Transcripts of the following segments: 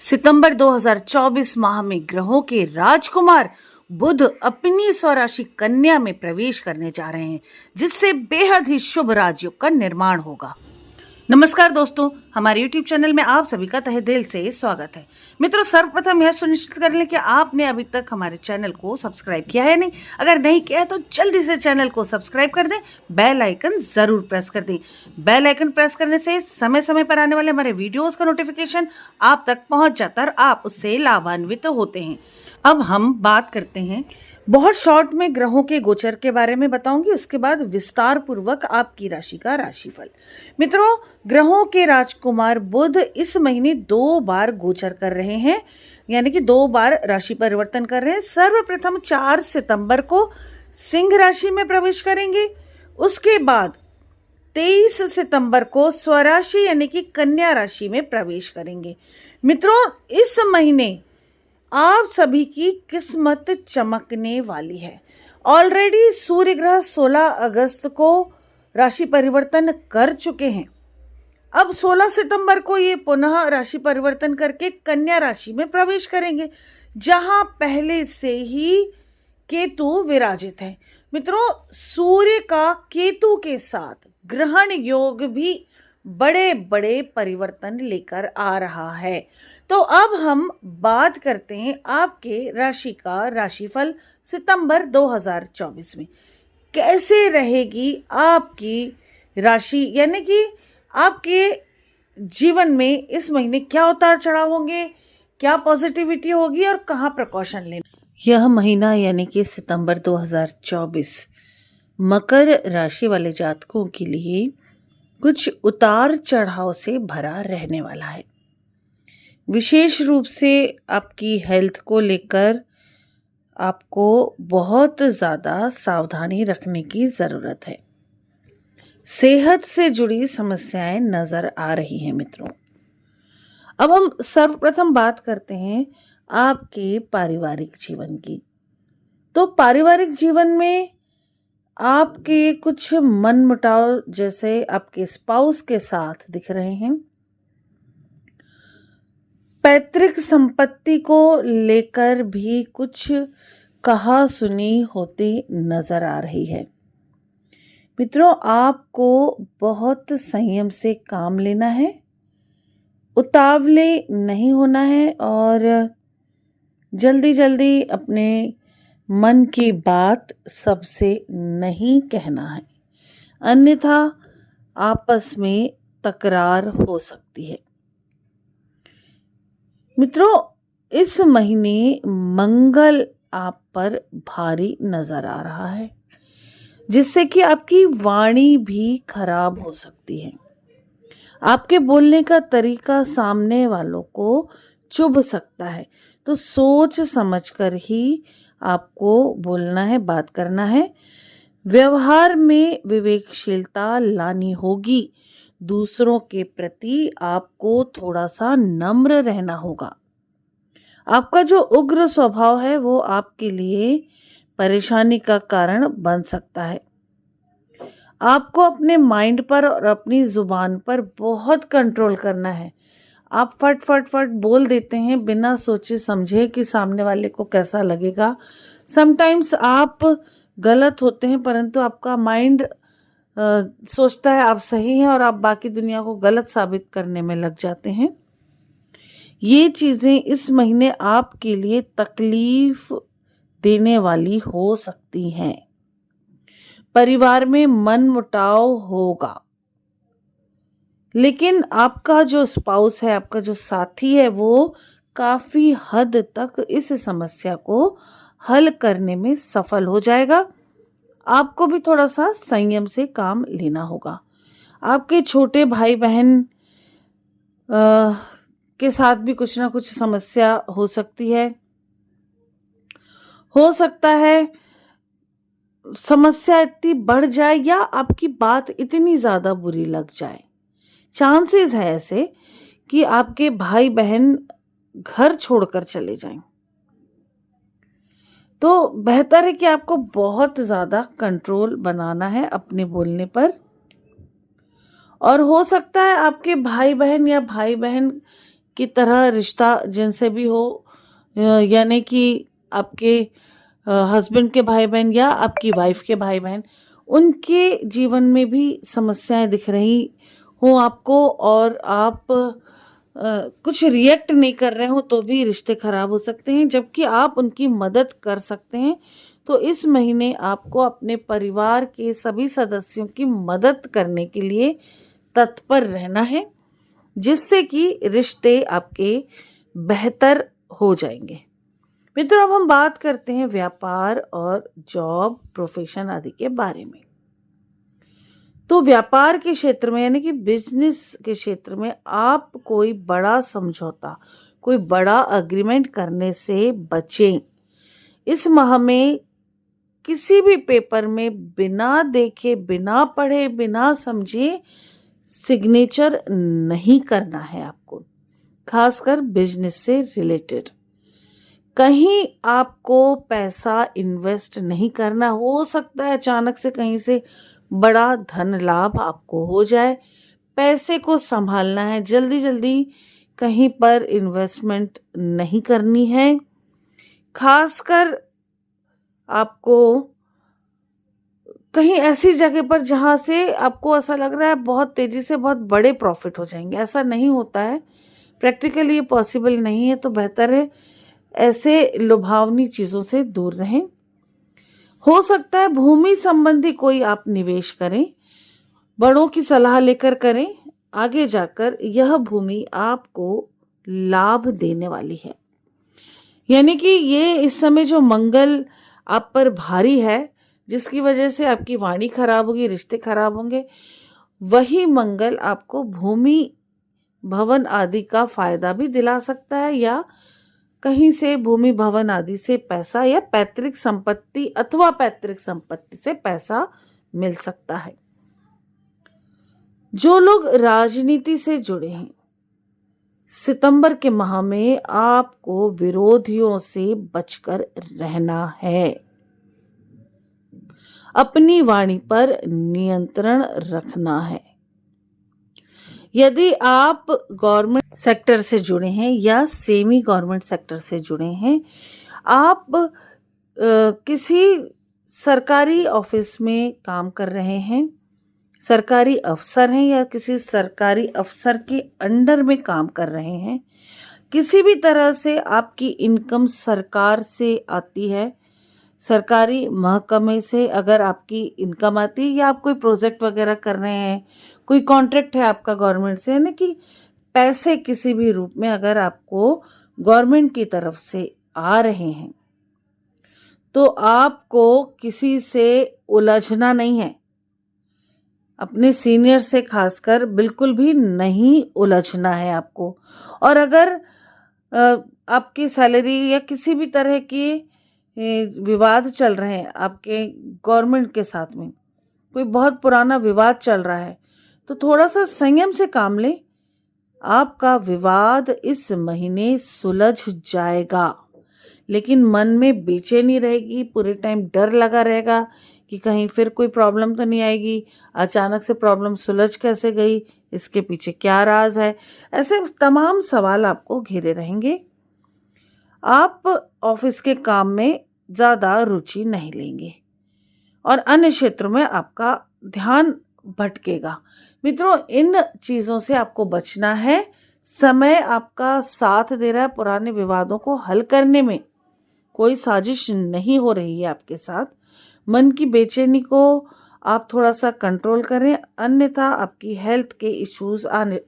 सितंबर 2024 माह में ग्रहों के राजकुमार बुध अपनी स्वराशि कन्या में प्रवेश करने जा रहे हैं, जिससे बेहद ही शुभ राजयोग का निर्माण होगा। नमस्कार दोस्तों, हमारे YouTube चैनल में आप सभी का तहे दिल से स्वागत है। मित्रों, सर्वप्रथम यह सुनिश्चित कर लें कि आपने अभी तक हमारे चैनल को सब्सक्राइब किया है नहीं। अगर नहीं किया है तो जल्दी से चैनल को सब्सक्राइब कर दें, बेल आइकन जरूर प्रेस कर दें। बेल आइकन प्रेस करने से समय समय पर आने वाले हमारे वीडियोस का नोटिफिकेशन आप तक पहुंच जाता है और आप उससे लाभान्वित होते हैं। अब हम बात करते हैं, बहुत शॉर्ट में ग्रहों के गोचर के बारे में बताऊंगी, उसके बाद विस्तार पूर्वक आपकी राशि का राशिफल। मित्रों, ग्रहों के राजकुमार बुध इस महीने 2 बार गोचर कर रहे हैं, यानी कि 2 बार राशि परिवर्तन कर रहे हैं। सर्वप्रथम 4 सितंबर को सिंह राशि में प्रवेश करेंगे, उसके बाद 23 सितंबर को स्वराशि यानी कि कन्या राशि में प्रवेश करेंगे। मित्रों, इस महीने आप सभी की किस्मत चमकने वाली है। ऑलरेडी सूर्य ग्रह 16 अगस्त को राशि परिवर्तन कर चुके हैं। अब 16 सितंबर को ये पुनः राशि परिवर्तन करके कन्या राशि में प्रवेश करेंगे, जहां पहले से ही केतु विराजित है। मित्रों, सूर्य का केतु के साथ ग्रहण योग भी बड़े बड़े परिवर्तन लेकर आ रहा है। तो अब हम बात करते हैं आपके राशि का राशिफल सितंबर 2024 में। कैसे रहेगी आपकी राशि, यानी कि आपके जीवन में इस महीने क्या उतार चढ़ाव होंगे, क्या पॉजिटिविटी होगी और कहाँ प्रिकॉशन लेना। यह महीना यानी कि सितंबर 2024 मकर राशि वाले जातकों के लिए कुछ उतार चढ़ाव से भरा रहने वाला है। विशेष रूप से आपकी हेल्थ को लेकर आपको बहुत ज़्यादा सावधानी रखने की ज़रूरत है। सेहत से जुड़ी समस्याएं नज़र आ रही हैं। मित्रों, अब हम सर्वप्रथम बात करते हैं आपके पारिवारिक जीवन की। तो पारिवारिक जीवन में आपके कुछ मनमुटाव जैसे आपके स्पाउस के साथ दिख रहे हैं। पैतृक संपत्ति को लेकर भी कुछ कहा सुनी होती नजर आ रही है। मित्रों, आपको बहुत संयम से काम लेना है, उतावले नहीं होना है और जल्दी जल्दी अपने मन की बात सबसे नहीं कहना है, अन्यथा आपस में तकरार हो सकती है। मित्रों, इस महीने मंगल आप पर भारी नजर आ रहा है, जिससे कि आपकी वाणी भी खराब हो सकती है। आपके बोलने का तरीका सामने वालों को चुभ सकता है, तो सोच समझकर ही आपको बोलना है, बात करना है। व्यवहार में विवेकशीलता लानी होगी। दूसरों के प्रति आपको थोड़ा सा नम्र रहना होगा। आपका जो उग्र स्वभाव है वो आपके लिए परेशानी का कारण बन सकता है। आपको अपने माइंड पर और अपनी जुबान पर बहुत कंट्रोल करना है। आप फट फट फट बोल देते हैं बिना सोचे समझे कि सामने वाले को कैसा लगेगा। समटाइम्स आप गलत होते हैं, परंतु आपका माइंड सोचता है आप सही हैं और आप बाकी दुनिया को गलत साबित करने में लग जाते हैं। ये चीज़ें इस महीने आपके लिए तकलीफ देने वाली हो सकती हैं। परिवार में मनमुटाव होगा, लेकिन आपका जो स्पाउस है, आपका जो साथी है, वो काफ़ी हद तक इस समस्या को हल करने में सफल हो जाएगा। आपको भी थोड़ा सा संयम से काम लेना होगा। आपके छोटे भाई बहन के साथ भी कुछ ना कुछ समस्या हो सकती है। हो सकता है समस्या इतनी बढ़ जाए या आपकी बात इतनी ज़्यादा बुरी लग जाए। चांसेस है ऐसे कि आपके भाई बहन घर छोड़कर चले जाएं। तो बेहतर है कि आपको बहुत ज़्यादा कंट्रोल बनाना है अपने बोलने पर। और हो सकता है आपके भाई बहन या भाई बहन की तरह रिश्ता जिनसे भी हो, यानी कि आपके हस्बैंड के भाई बहन या आपकी वाइफ के भाई बहन, उनके जीवन में भी समस्याएं दिख रही हो आपको, और आप कुछ रिएक्ट नहीं कर रहे हो तो भी रिश्ते खराब हो सकते हैं, जबकि आप उनकी मदद कर सकते हैं। तो इस महीने आपको अपने परिवार के सभी सदस्यों की मदद करने के लिए तत्पर रहना है, जिससे कि रिश्ते आपके बेहतर हो जाएंगे। मित्रों, अब हम बात करते हैं व्यापार और जॉब, प्रोफेशन आदि के बारे में। तो व्यापार के क्षेत्र में, यानी कि बिजनेस के क्षेत्र में, आप कोई बड़ा समझौता, कोई बड़ा अग्रीमेंट करने से बचें। इस माह में किसी भी पेपर में बिना देखे, बिना पढ़े, बिना समझे सिग्नेचर नहीं करना है आपको, खासकर बिजनेस से रिलेटेड। कहीं आपको पैसा इन्वेस्ट नहीं करना। हो सकता है अचानक से कहीं से बड़ा धन लाभ आपको हो जाए, पैसे को संभालना है, जल्दी जल्दी कहीं पर इन्वेस्टमेंट नहीं करनी है। खासकर आपको कहीं ऐसी जगह पर जहां से आपको ऐसा लग रहा है बहुत तेजी से बहुत बड़े प्रॉफिट हो जाएंगे, ऐसा नहीं होता है, प्रैक्टिकली ये पॉसिबल नहीं है। तो बेहतर है ऐसे लुभावनी चीजों से दूर रहें। हो सकता है भूमि संबंधी कोई आप निवेश करें, बड़ों की सलाह लेकर करें, आगे जाकर यह भूमि आपको लाभ देने वाली है। यानी कि ये इस समय जो मंगल आप पर भारी है, जिसकी वजह से आपकी वाणी खराब होगी, रिश्ते खराब होंगे, वही मंगल आपको भूमि भवन आदि का फायदा भी दिला सकता है, या कहीं से भूमि भवन आदि से पैसा, या पैतृक संपत्ति अथवा पैतृक संपत्ति से पैसा मिल सकता है। जो लोग राजनीति से जुड़े हैं, सितंबर के माह में आपको विरोधियों से बचकर रहना है। अपनी वाणी पर नियंत्रण रखना है। यदि आप गवर्नमेंट सेक्टर से जुड़े हैं या सेमी गवर्नमेंट सेक्टर से जुड़े हैं, आप किसी सरकारी ऑफिस में काम कर रहे हैं, सरकारी अफसर हैं या किसी सरकारी अफसर के अंडर में काम कर रहे हैं, किसी भी तरह से आपकी इनकम सरकार से आती है, सरकारी महकमे से अगर आपकी इनकम आती है, या आप कोई प्रोजेक्ट वगैरह कर रहे हैं, कोई कॉन्ट्रैक्ट है आपका गवर्नमेंट से, यानी कि पैसे किसी भी रूप में अगर आपको गवर्नमेंट की तरफ से आ रहे हैं, तो आपको किसी से उलझना नहीं है। अपने सीनियर से खासकर बिल्कुल भी नहीं उलझना है आपको। और अगर आपकी सैलरी या किसी भी तरह की विवाद चल रहे हैं आपके गवर्नमेंट के साथ में, कोई बहुत पुराना विवाद चल रहा है, तो थोड़ा सा संयम से काम लें। आपका विवाद इस महीने सुलझ जाएगा, लेकिन मन में बेचैनी रहेगी, पूरे टाइम डर लगा रहेगा कि कहीं फिर कोई प्रॉब्लम तो नहीं आएगी, अचानक से प्रॉब्लम सुलझ कैसे गई, इसके पीछे क्या राज है, ऐसे तमाम सवाल आपको घेरे रहेंगे। आप ऑफिस के काम में ज़्यादा रुचि नहीं लेंगे और अन्य क्षेत्रों में आपका ध्यान भटकेगा। मित्रों, इन चीज़ों से आपको बचना है। समय आपका साथ दे रहा है पुराने विवादों को हल करने में, कोई साजिश नहीं हो रही है आपके साथ। मन की बेचैनी को आप थोड़ा सा कंट्रोल करें, अन्यथा आपकी हेल्थ के इश्यूज आने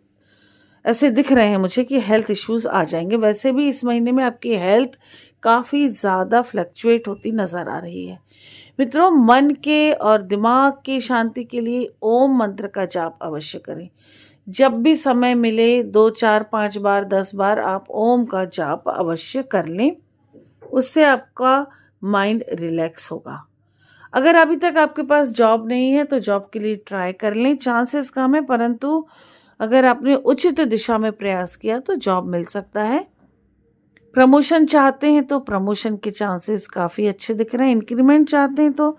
ऐसे दिख रहे हैं मुझे कि हेल्थ इश्यूज आ जाएंगे। वैसे भी इस महीने में आपकी हेल्थ काफ़ी ज़्यादा फ्लक्चुएट होती नज़र आ रही है। मित्रों, मन के और दिमाग की शांति के लिए ओम मंत्र का जाप अवश्य करें। जब भी समय मिले 2, 4, 5 बार, 10 बार आप ओम का जाप अवश्य कर लें, उससे आपका माइंड रिलैक्स होगा। अगर अभी तक आपके पास जॉब नहीं है तो जॉब के लिए ट्राई कर लें, चांसेस कम है, परंतु अगर आपने उचित दिशा में प्रयास किया तो जॉब मिल सकता है। प्रमोशन चाहते हैं तो प्रमोशन के चांसेस काफ़ी अच्छे दिख रहे हैं। इंक्रीमेंट चाहते हैं तो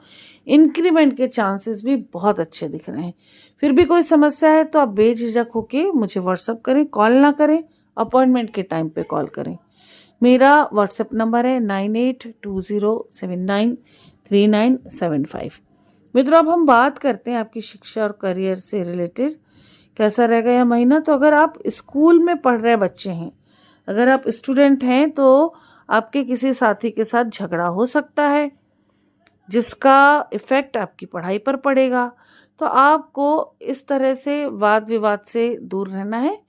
इंक्रीमेंट के चांसेस भी बहुत अच्छे दिख रहे हैं। फिर भी कोई समस्या है तो आप बेझिझक होके मुझे व्हाट्सअप करें, कॉल ना करें, अपॉइंटमेंट के टाइम पे कॉल करें। मेरा व्हाट्सएप नंबर है 9820793975। मित्रों, अब हम बात करते हैं आपकी शिक्षा और करियर से रिलेटेड कैसा रहेगा यह महीना। तो अगर आप स्कूल में पढ़ रहे बच्चे हैं, अगर आप स्टूडेंट हैं, तो आपके किसी साथी के साथ झगड़ा हो सकता है जिसका इफ़ेक्ट आपकी पढ़ाई पर पड़ेगा। तो आपको इस तरह से वाद विवाद से दूर रहना है,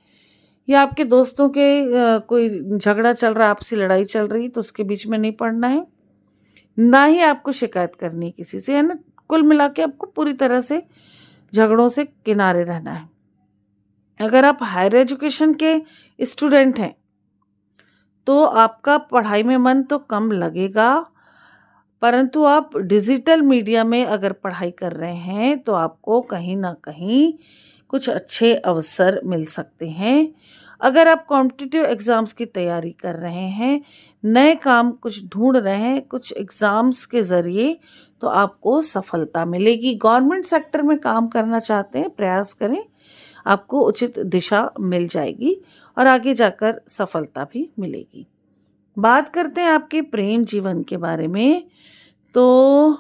या आपके दोस्तों के कोई झगड़ा चल रहा है, आपसी लड़ाई चल रही, तो उसके बीच में नहीं पड़ना है, ना ही आपको शिकायत करनी है किसी से, है ना। कुल मिला के आपको पूरी तरह से झगड़ों से किनारे रहना है। अगर आप हायर एजुकेशन के स्टूडेंट हैं तो आपका पढ़ाई में मन तो कम लगेगा, परंतु आप डिजिटल मीडिया में अगर पढ़ाई कर रहे हैं तो आपको कहीं ना कहीं कुछ अच्छे अवसर मिल सकते हैं। अगर आप कॉम्पिटिटिव एग्ज़ाम्स की तैयारी कर रहे हैं, नए काम कुछ ढूंढ रहे हैं कुछ एग्ज़ाम्स के ज़रिए, तो आपको सफलता मिलेगी। गवर्नमेंट सेक्टर में काम करना चाहते हैं, प्रयास करें, आपको उचित दिशा मिल जाएगी और आगे जाकर सफलता भी मिलेगी। बात करते हैं आपके प्रेम जीवन के बारे में। तो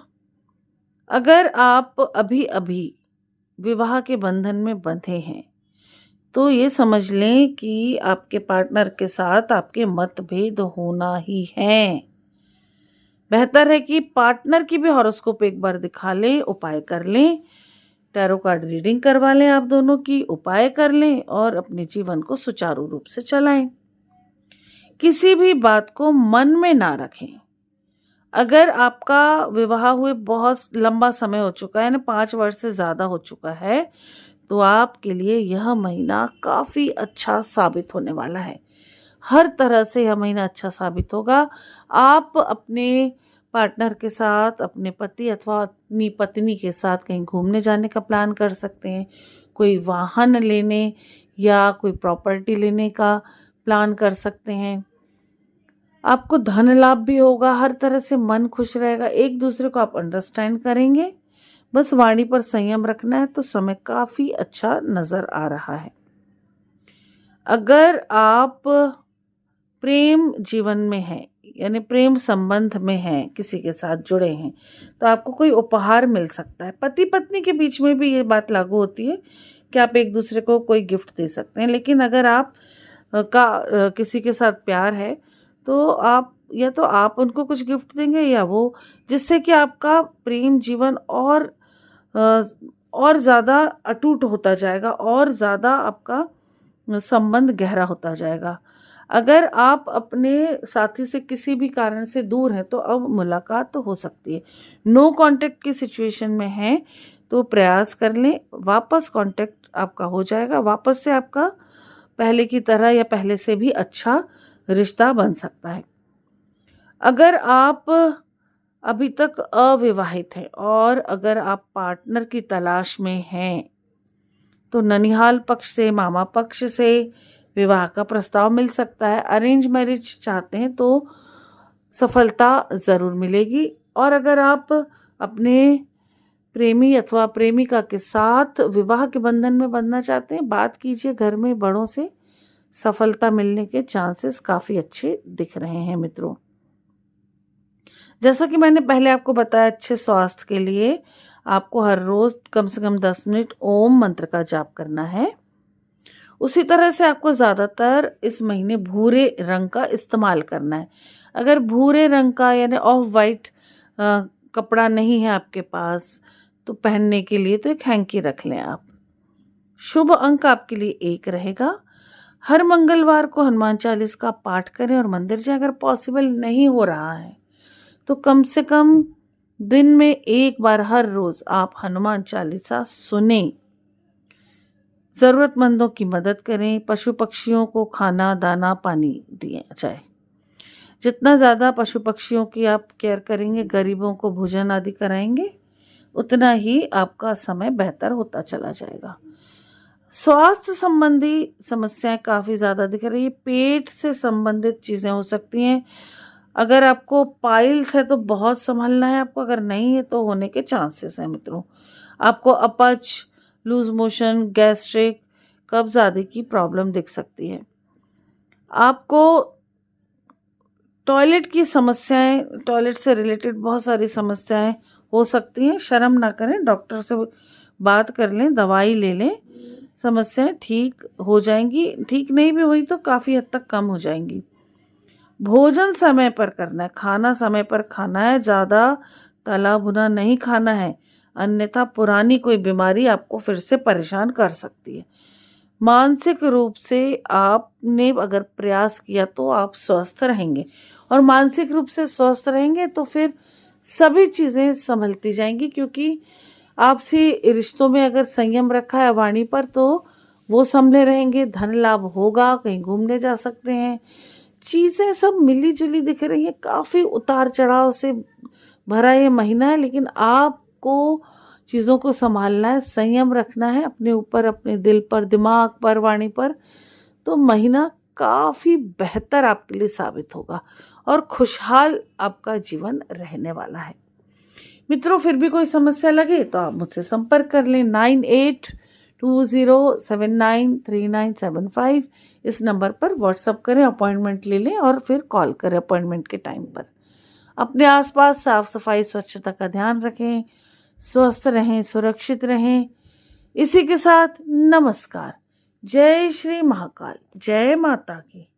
अगर आप अभी अभी विवाह के बंधन में बंधे हैं तो ये समझ लें कि आपके पार्टनर के साथ आपके मतभेद होना ही है। बेहतर है कि पार्टनर की भी हॉरोस्कोप एक बार दिखा लें, उपाय कर लें, टैरो कार्ड रीडिंग करवा लें, आप दोनों की उपाय कर लें और अपने जीवन को सुचारू रूप से चलाएं। किसी भी बात को मन में ना रखें। अगर आपका विवाह हुए बहुत लंबा समय हो चुका है, यानी 5 वर्ष से ज़्यादा हो चुका है, तो आपके लिए यह महीना काफ़ी अच्छा साबित होने वाला है। हर तरह से यह महीना अच्छा साबित होगा। आप अपने पार्टनर के साथ, अपने पति अथवा अपनी पत्नी के साथ कहीं घूमने जाने का प्लान कर सकते हैं, कोई वाहन लेने या कोई प्रॉपर्टी लेने का प्लान कर सकते हैं। आपको धन लाभ भी होगा, हर तरह से मन खुश रहेगा, एक दूसरे को आप अंडरस्टैंड करेंगे। बस वाणी पर संयम रखना है, तो समय काफ़ी अच्छा नज़र आ रहा है। अगर आप प्रेम जीवन में हैं, यानी प्रेम संबंध में हैं, किसी के साथ जुड़े हैं, तो आपको कोई उपहार मिल सकता है। पति पत्नी के बीच में भी ये बात लागू होती है कि आप एक दूसरे को कोई गिफ्ट दे सकते हैं। लेकिन अगर आप किसी के साथ प्यार है तो आप या तो आप उनको कुछ गिफ्ट देंगे या वो, जिससे कि आपका प्रेम जीवन और ज़्यादा अटूट होता जाएगा और ज़्यादा आपका संबंध गहरा होता जाएगा। अगर आप अपने साथी से किसी भी कारण से दूर हैं तो अब मुलाकात तो हो सकती है। नो कांटेक्ट की सिचुएशन में हैं तो प्रयास कर लें, वापस कांटेक्ट आपका हो जाएगा, वापस से आपका पहले की तरह या पहले से भी अच्छा रिश्ता बन सकता है। अगर आप अभी तक अविवाहित हैं और अगर आप पार्टनर की तलाश में हैं तो ननिहाल पक्ष से, मामा पक्ष से विवाह का प्रस्ताव मिल सकता है। अरेंज मैरिज चाहते हैं तो सफलता ज़रूर मिलेगी। और अगर आप अपने प्रेमी अथवा प्रेमिका के साथ विवाह के बंधन में बंधना चाहते हैं, बात कीजिए घर में बड़ों से, सफलता मिलने के चांसेस काफ़ी अच्छे दिख रहे हैं मित्रों। जैसा कि मैंने पहले आपको बताया, अच्छे स्वास्थ्य के लिए आपको हर रोज़ कम से कम 10 मिनट ओम मंत्र का जाप करना है। उसी तरह से आपको ज़्यादातर इस महीने भूरे रंग का इस्तेमाल करना है। अगर भूरे रंग का यानी ऑफ वाइट कपड़ा नहीं है आपके पास तो पहनने के लिए तो एक हैंकी रख लें आप। शुभ अंक आपके लिए 1 रहेगा। हर मंगलवार को हनुमान चालीस का पाठ करें और मंदिर जाएं। अगर पॉसिबल नहीं हो रहा है तो कम से कम दिन में एक बार हर रोज़ आप हनुमान चालीसा सुनें। ज़रूरतमंदों की मदद करें, पशु पक्षियों को खाना दाना पानी दिया जाए। जितना ज़्यादा पशु पक्षियों की आप केयर करेंगे, गरीबों को भोजन आदि कराएंगे, उतना ही आपका समय बेहतर होता चला जाएगा। स्वास्थ्य संबंधी समस्याएं काफ़ी ज़्यादा दिख रही है। पेट से संबंधित चीज़ें हो सकती हैं। अगर आपको पाइल्स है तो बहुत संभलना है आपको, अगर नहीं है तो होने के चांसेस हैं मित्रों। आपको अपच, लूज मोशन, गैस्ट्रिक, कब्ज आदि की प्रॉब्लम दिख सकती है। आपको टॉयलेट की समस्याएं, टॉयलेट से रिलेटेड बहुत सारी समस्याएं हो सकती हैं। शर्म ना करें, डॉक्टर से बात कर लें, दवाई ले लें, समस्याएं ठीक हो जाएंगी। ठीक नहीं भी हुई तो काफ़ी हद तक कम हो जाएंगी। भोजन समय पर करना है, खाना समय पर खाना है, ज़्यादा तला भुना नहीं खाना है, अन्यथा पुरानी कोई बीमारी आपको फिर से परेशान कर सकती है। मानसिक रूप से आपने अगर प्रयास किया तो आप स्वस्थ रहेंगे, और मानसिक रूप से स्वस्थ रहेंगे तो फिर सभी चीज़ें संभलती जाएंगी, क्योंकि आपसी रिश्तों में अगर संयम रखा है वाणी पर तो वो संभले रहेंगे। धन लाभ होगा, कहीं घूमने जा सकते हैं, चीज़ें सब मिली जुली दिख रही हैं। काफ़ी उतार चढ़ाव से भरा ये महीना है, लेकिन आपको चीज़ों को संभालना है, संयम रखना है अपने ऊपर, अपने दिल पर, दिमाग पर, वाणी पर। तो महीना काफ़ी बेहतर आपके लिए साबित होगा और खुशहाल आपका जीवन रहने वाला है। मित्रों, फिर भी कोई समस्या लगे तो आप मुझसे संपर्क कर लें। 9820793975 इस नंबर पर व्हाट्सअप करें, अपॉइंटमेंट ले लें और फिर कॉल करें अपॉइंटमेंट के टाइम पर। अपने आसपास साफ सफाई स्वच्छता का ध्यान रखें, स्वस्थ रहें, सुरक्षित रहें। इसी के साथ नमस्कार। जय श्री महाकाल, जय माता की।